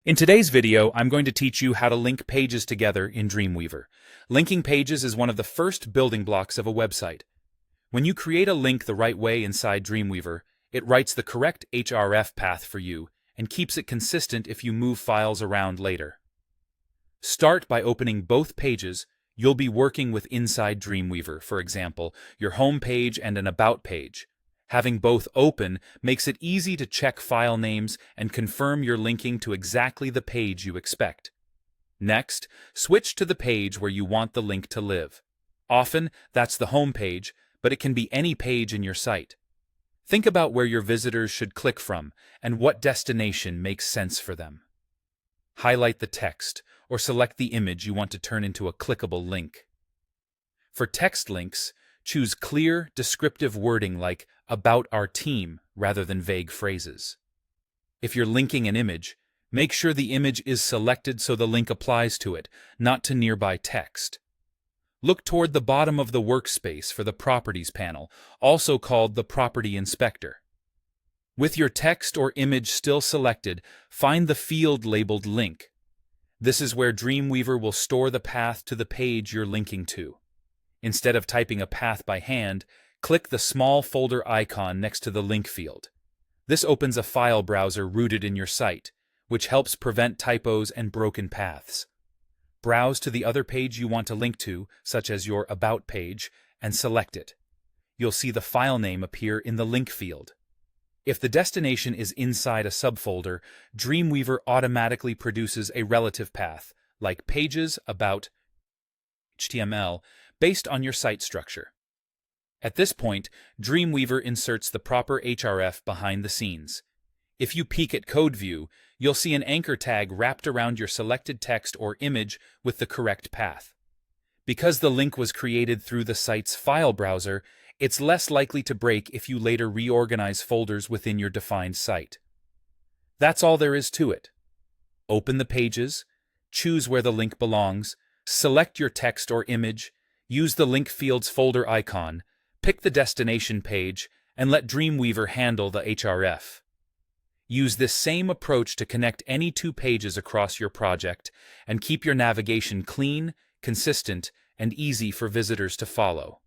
In today's video, I'm going to teach you how to link pages together in Dreamweaver. Linking pages is one of the first building blocks of a website. When you create a link the right way inside Dreamweaver, it writes the correct href path for you and keeps it consistent if you move files around later. Start by opening both pages. You'll be working with inside Dreamweaver, for example, your home page and an About page. Having both open makes it easy to check file names and confirm you're linking to exactly the page you expect. Next, switch to the page where you want the link to live. Often, that's the home page, but it can be any page in your site. Think about where your visitors should click from and what destination makes sense for them. Highlight the text or select the image you want to turn into a clickable link. For text links, choose clear, descriptive wording like "about our team" rather than vague phrases. If you're linking an image, make sure the image is selected so the link applies to it, not to nearby text. Look toward the bottom of the workspace for the Properties panel, also called the Property Inspector. With your text or image still selected, find the field labeled Link. This is where Dreamweaver will store the path to the page you're linking to. Instead of typing a path by hand, click the small folder icon next to the link field. This opens a file browser rooted in your site, which helps prevent typos and broken paths. Browse to the other page you want to link to, such as your About page, and select it. You'll see the file name appear in the link field. If the destination is inside a subfolder, Dreamweaver automatically produces a relative path, like Pages About HTML, based on your site structure. At this point, Dreamweaver inserts the proper href behind the scenes. If you peek at Code View, you'll see an anchor tag wrapped around your selected text or image with the correct path. Because the link was created through the site's file browser, it's less likely to break if you later reorganize folders within your defined site. That's all there is to it. Open the pages, choose where the link belongs, select your text or image, use the link field's folder icon, pick the destination page, and let Dreamweaver handle the href. Use this same approach to connect any two pages across your project and keep your navigation clean, consistent, and easy for visitors to follow.